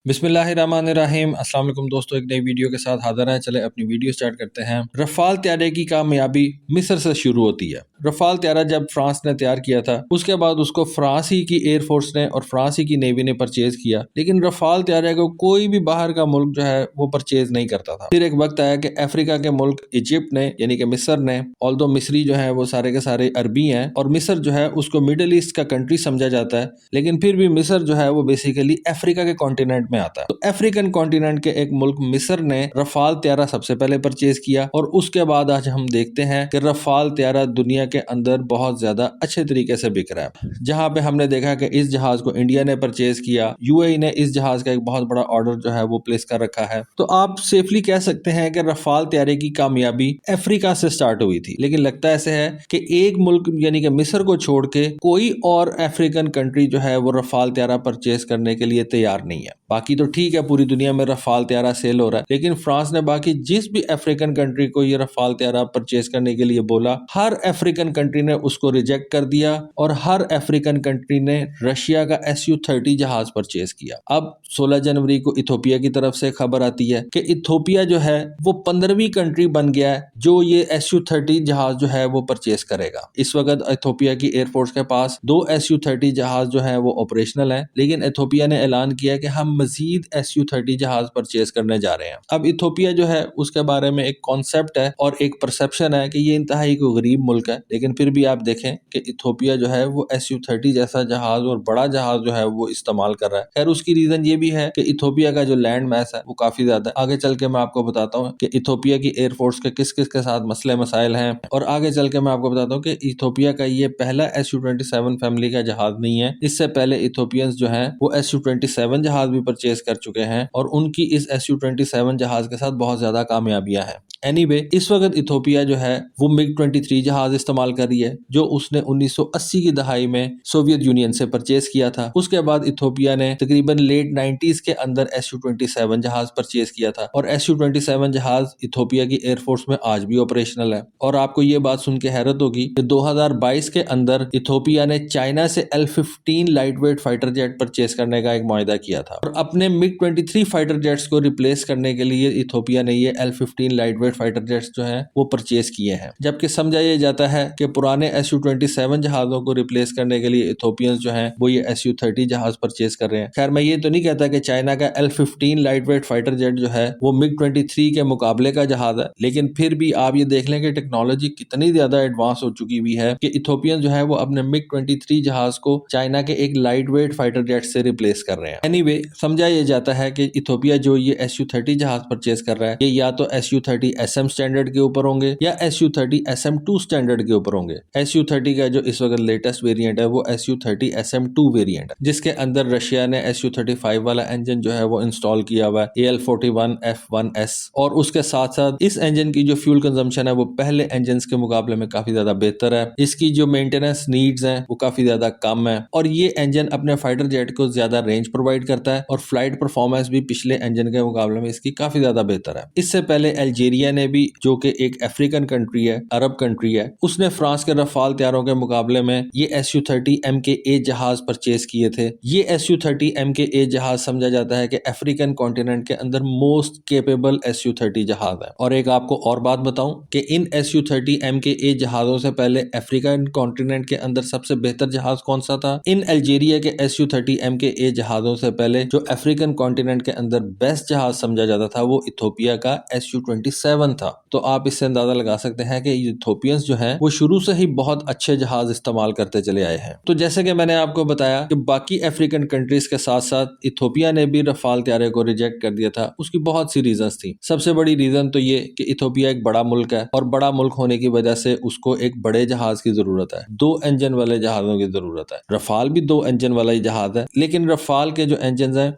بسم اللہ الرحمن الرحیم۔ السلام علیکم دوستو، ایک نئی ویڈیو کے ساتھ حاضر ہیں۔ چلے اپنی ویڈیو سٹارٹ کرتے ہیں۔ رفال طیارے کی کامیابی مصر سے شروع ہوتی ہے۔ رفال طیارہ جب فرانس نے تیار کیا تھا، اس کے بعد اس کو فرانس ہی کی ایئر فورس نے اور فرانس ہی کی نیوی نے پرچیز کیا، لیکن رفال طیارے کو کوئی بھی باہر کا ملک جو ہے وہ پرچیز نہیں کرتا تھا۔ پھر ایک وقت آیا کہ افریقہ کے ملک ایجپٹ نے یعنی کہ مصر نے، although مصری جو ہے وہ سارے کے سارے عربی ہیں اور مصر جو ہے اس کو مڈل ایسٹ کا کنٹری سمجھا جاتا ہے، لیکن پھر بھی مصر جو ہے وہ بیسیکلی افریقہ کے کانٹیننٹ میں آتا ہے۔ تو افریقن کانٹیننٹ کے ایک ملک مصر نے رفال طیارہ سب سے پہلے پرچیز کیا، اور اس کے بعد آج ہم دیکھتے ہیں کہ رفال طیارہ دنیا کے اندر بہت زیادہ اچھے طریقے سے بک رہا ہے۔ جہاں پہ ہم نے دیکھا کہ اس جہاز کو انڈیا نے پرچیز کیا، یو اے ای نے اس جہاز کا ایک بہت بڑا آرڈر جو ہے وہ پلیس کر رکھا ہے، تو آپ سیفلی کہہ سکتے ہیں کہ رفال طیارے کی کامیابی افریقہ سے سٹارٹ ہوئی تھی۔ لیکن لگتا ایسے ہے کہ ایک ملک یعنی کہ مصر کو چھوڑ کے کوئی اور افریقن کنٹری جو ہے وہ رفال طیارہ پرچیز کرنے کے لیے تیار نہیں ہے۔ باقی تو ٹھیک ہے، پوری دنیا میں رفال طیارہ سیل ہو رہا ہے، لیکن فرانس نے باقی جس بھی افریقن کنٹری کو یہ رفال طیارہ پرچیز کرنے کے لیے بولا، ہر افریقن کنٹری نے اس کو ریجیکٹ کر دیا، اور ہر افریقن کنٹری نے رشیا کا SU-30 جہاز پرچیز کیا۔ اب 16 جنوری کو ایتھوپیا کی طرف سے خبر آتی ہے کہ ایتھوپیا جو ہے وہ 15ویں کنٹری بن گیا ہے جو یہ SU-30 جہاز جو ہے وہ پرچیز کرے گا۔ اس وقت ایتھوپیا کی ایئر فورس کے پاس 2 SU-30 جہاز جو ہیں وہ آپریشنل ہیں، لیکن ایتھوپیا نے اعلان کیا کہ ہم مزید SU-30 جہاز پرچیز کرنے جا رہے ہیں۔ اب ایتھوپیا جو ہے اس کے بارے میں ایک کانسیپٹ ہے اور ایک پرسپشن ہے کہ یہ انتہائی کوئی غریب ملک ہے، لیکن پھر بھی آپ دیکھیں کہ ایتھوپیا جو ہے وہ SU-30 جیسا جہاز اور بڑا جہاز جو ہے وہ استعمال کر رہا ہے۔ خیر اس کی ریزن یہ بھی ہے کہ ایتھوپیا کا جو لینڈ میس ہے وہ کافی زیادہ ہے۔ آگے چل کے میں آپ کو بتاتا ہوں کہ ایتھوپیا کی ایئر فورس کے کس کس کے ساتھ مسئلے مسائل ہیں، اور آگے چل کے میں آپ کو بتاتا ہوں کہ ایتھوپیا کا یہ پہلا SU-27 فیملی کا جہاز نہیں ہے۔ اس سے پہلے ایتھوپینز جو ہیں وہ SU-27 جہاز بھی پرچیز کر چکے ہیں، اور ان کی اس SU-27 جہاز کے ساتھ بہت زیادہ کامیابیاں ہیں۔ اس وقت ایتھوپیا جو ہے وہ MiG-23 جہاز استعمال کر رہی ہے، جو اس نے 1980 کی دہائی میں سوویت یونین سے پرچیز کیا تھا۔ اس کے بعد ایتھوپیا نے تقریباً لیٹ 90s کے اندر SU-27 جہاز پرچیز کیا تھا، اور SU-27 جہاز ایتھوپیا کی ایئر فورس میں آج بھی آپریشنل ہے۔ اور آپ کو یہ بات سن کے حیرت ہوگی کہ 2022 کے اندر ایتھوپیا نے چائنا سے L-15 light weight fighter jet purchase کرنے کا ایک معاہدہ کیا تھا، اور اپنے MiG-23 فائٹر جیٹس کو ریپلیس کرنے کے لیے ایتھوپیا نے یہ L-15 light weight fighter jets جو ہیں وہ پرچیز کیے ہیں۔ جبکہ سمجھا یہ جاتا ہے کہ پرانے SU-27 جہازوں کو ریپلیس کرنے کے لیے ایتھوپینز جو ہیں وہ یہ SU-30 جہاز پرچیز کر رہے ہیں۔ خیر میں یہ تو نہیں کہتا کہ چائنا کا L-15 light weight fighter jet جو ہے وہ MiG-23 کے مقابلے کا جہاز ہے، لیکن پھر بھی آپ یہ دیکھ لیں کہ ٹیکنالوجی کتنی زیادہ ایڈوانس ہو چکی ہوئی ہے کہ ایتھوپین جو ہے وہ اپنے MiG-23 جہاز کو چائنا کے ایک لائٹ ویٹ فائٹر جیٹ سے ریپلیس کر رہے ہیں۔ سمجھا یہ جاتا ہے کہ ایتھوپیا جو یہ SU-30 جہاز پرچیز کر رہا ہے، یہ یا تو SU-30 SM سٹینڈرڈ کے اوپر ہوں گے یا SU-30 SM-2 سٹینڈرڈ کے اوپر ہوں گے۔ SU-30 کا جو اس وقت لیٹسٹ ویریئنٹ ہے وہ SU-30 SM-2 ویریئنٹ ہے، جس کے اندر رشیا نے SU-35 والا انجن جو ہے وہ انسٹال کیا ہوا ہے، AL-41F1S، اور اس کے ساتھ ساتھ اس انجن کی جو فیول کنزمپشن ہے وہ پہلے انجنز کے مقابلے میں کافی زیادہ بہتر ہے۔ اس کی جو مینٹیننس نیڈز ہیں وہ کافی زیادہ کم ہے، اور یہ انجن اپنے فائٹر جیٹ کو زیادہ رینج پرووائڈ کرتا ہے، اور فلائٹ پرفارمنس بھی پچھلے انجن کے مقابلے میں اس کی کافی زیادہ بہتر ہے۔ اس سے پہلے الجیریا نے بھی، جو کہ ایک افریقن کنٹری ہے، عرب کنٹری ہے، اس نے فرانس کے رفال طیاروں کے مقابلے میں یہ SU-30 MKA جہاز پرچیز کیے تھے۔ یہ SU-30 MKA جہاز سمجھا جاتا ہے کہ افریقن کانٹیننٹ کے اندر موسٹ کیپیبل SU-30 جہاز ہے۔ اور ایک آپ کو اور بات بتاؤں کہ ان SU-30 MKA جہازوں سے پہلے افریقن کانٹیننٹ کے اندر سب سے بہتر جہاز کون سا تھا؟ ان الجیریا کے SU-30 MKA جہازوں سے پہلے جو افریقن کانٹیننٹ کے اندر بیسٹ جہاز سمجھا جاتا تھا وہ ایتھوپیا کا SU-27 تھا۔ تو آپ اس سے اندازہ لگا سکتے ہیں کہ ایتھوپینز جو ہیں وہ شروع سے ہی بہت اچھے جہاز استعمال کرتے چلے آئے ہیں۔ تو جیسے کہ میں نے آپ کو بتایا کہ باقی افریقن کنٹریز کے ساتھ ساتھ ایتھوپیا نے بھی رفال طیارے کو ریجیکٹ کر دیا تھا۔ اس کی بہت سی ریزنز تھیں۔ سب سے بڑی ریزن تو یہ کہ ایتھوپیا ایک بڑا ملک ہے، اور بڑا ملک ہونے کی وجہ سے اس کو ایک بڑے جہاز کی ضرورت ہے، 2 انجن والے جہازوں کی ضرورت ہے۔ رفال بھی 2 انجن والا ہی جہاز ہے، لیکن رفال کے جو انجنز ہیں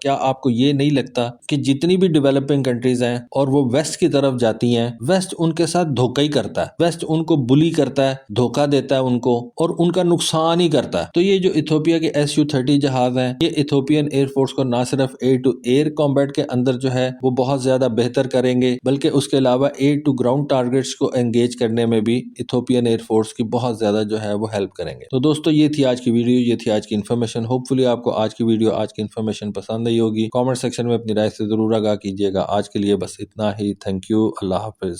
کیا آپ کو یہ نہیں لگتا کہ جتنی بھی ڈیولپنگ کنٹریز ہیں اور وہ ویسٹ کی طرف جاتی ہیں، ویسٹ ان کے ساتھ دھوکہ ہی کرتا ہے، ویسٹ ان کو بلی کرتا ہے، دھوکہ دیتا ہے ان کو، اور ان کا نقصان ہی کرتا ہے۔ تو یہ جو ایتھوپیا کے Su-30 جہاز ہیں، یہ ایتھوپین ایئر فورس کو نہ صرف ایئر ٹو ایئر کمبیٹ کے اندر جو ہے وہ بہت زیادہ بہتر کریں گے، بلکہ اس کے علاوہ ایئر ٹو گراؤنڈ ٹارگیٹس کو انگیج کرنے میں بھی ایتھوپین ایئر فورس کی بہت زیادہ جو ہے وہ ہیلپ کریں گے۔ تو دوستو یہ تھی آج کی ویڈیو، یہ تھی آج کی انفارمیشن۔ ہوپ فلی آپ کو آج کی ویڈیو، آج کی انفارمیشن پسند آئی ہوگی۔ کامنٹ سیکشن میں اپنی رائے سے ضرور آگاہ کیجیے گا۔ آج کے لیے بس اتنا ہی۔ تھینک یو، اللہ حافظ۔